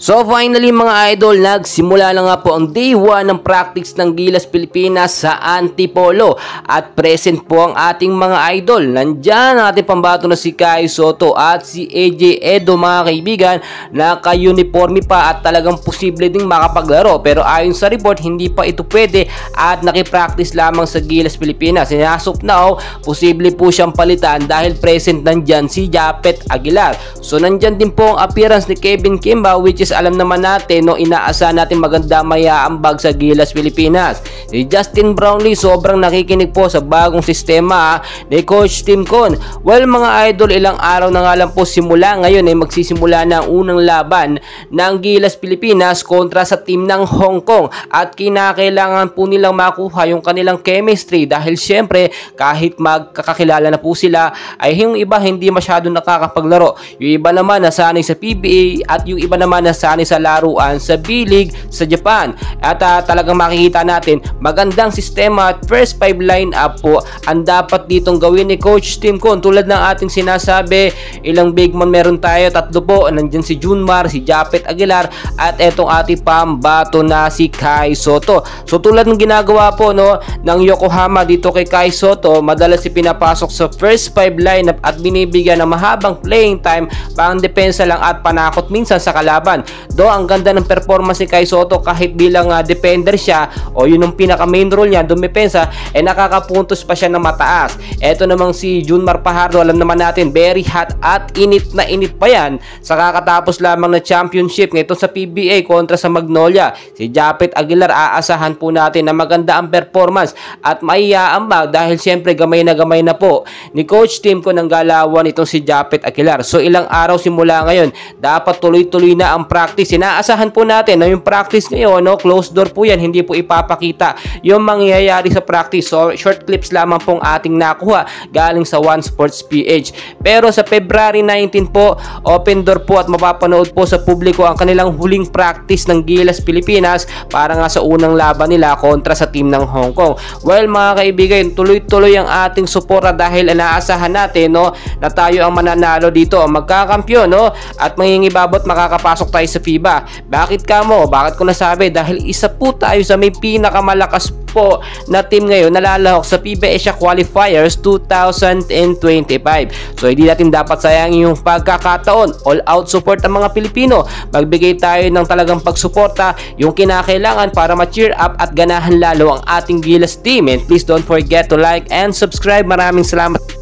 So finally mga idol, nagsimula na nga po ang day 1 ng practice ng Gilas Pilipinas sa Antipolo at present po ang ating mga idol. Nandyan ang ating pambato na si Kai Sotto at si AJ Edo mga kaibigan, naka-uniforme pa at talagang posible ding makapaglaro, pero ayon sa report hindi pa ito pwede at nakipractice lamang sa Gilas Pilipinas. As of now, posible po siyang palitan dahil present nandyan si Japet Aguilar. So nandyan din po ang appearance ni Kevin Kimba, which is alam naman natin, no, inaasahan natin maganda mayaambag sa Gilas Pilipinas. Si Justin Brownlee sobrang nakikinig po sa bagong sistema ni Coach Tim Con. Well mga idol, ilang araw na nga lang po simula ngayon ay magsisimula na ang unang laban ng Gilas Pilipinas kontra sa team ng Hong Kong at kinakailangan po nilang makuha yung kanilang chemistry dahil syempre kahit magkakakilala na po sila ay yung iba hindi masyado nakakapaglaro, yung iba naman nasanay sa PBA at yung iba naman nasanay sa laruan sa B-League sa Japan. At talagang makikita natin magandang sistema at first 5 lineup po ang dapat ditong gawin ni Coach Tim Con. Tulad ng ating sinasabi, ilang big man meron tayo, 3 po. Nandyan si Junmar, si Japet Aguilar at etong ating pambato na si Kai Sotto. So tulad ng ginagawa po ng Yokohama dito kay Kai Sotto, madalas si pinapasok sa first 5 lineup at binibigyan ng mahabang playing time, pang depensa lang at panakot minsan sa kalaban. Do ang ganda ng performance ni Kai Sotto kahit bilang defender siya o yun ang pinaka main role niya, dumepensa, nakakapuntos pa siya ng mataas. Eto namang si Junmar Fajardo, alam naman natin very hot at init na init pa yan sa kakatapos lamang na championship nito sa PBA kontra sa Magnolia. Si Japet Aguilar, aasahan po natin na maganda ang performance at maiaambag dahil siyempre gamay na po ni Coach Tim Con ng galawan itong si Japet Aguilar. So ilang araw simula ngayon, dapat tuloy-tuloy na ang practice. Inaasahan po natin na yung practice ngayon, closed door po yan, hindi po ipapakita yung mangyayari sa practice. So short clips lamang pong ating nakuha galing sa One Sports PH. Pero sa February 19 po, open door po at mapapanood po sa publiko ang kanilang huling practice ng Gilas Pilipinas para nga sa unang laban nila kontra sa team ng Hong Kong. Well mga kaibigan, tuloy-tuloy ang ating suporta dahil inaasahan natin na tayo ang mananalo dito, magkakampyon at mangingibabot makakapasok tayo sa FIBA. Bakit kamo? Bakit ko nasabi? Dahil isa po tayo sa may pinakamalakas po na team ngayon nalalahok sa FIBA Asia Qualifiers 2025. So hindi natin dapat sayangin yung pagkakataon. All out support ang mga Pilipino. Magbigay tayo ng talagang pagsuporta, yung kinakailangan para ma-cheer up at ganahan lalo ang ating Gilas team. And please don't forget to like and subscribe. Maraming salamat.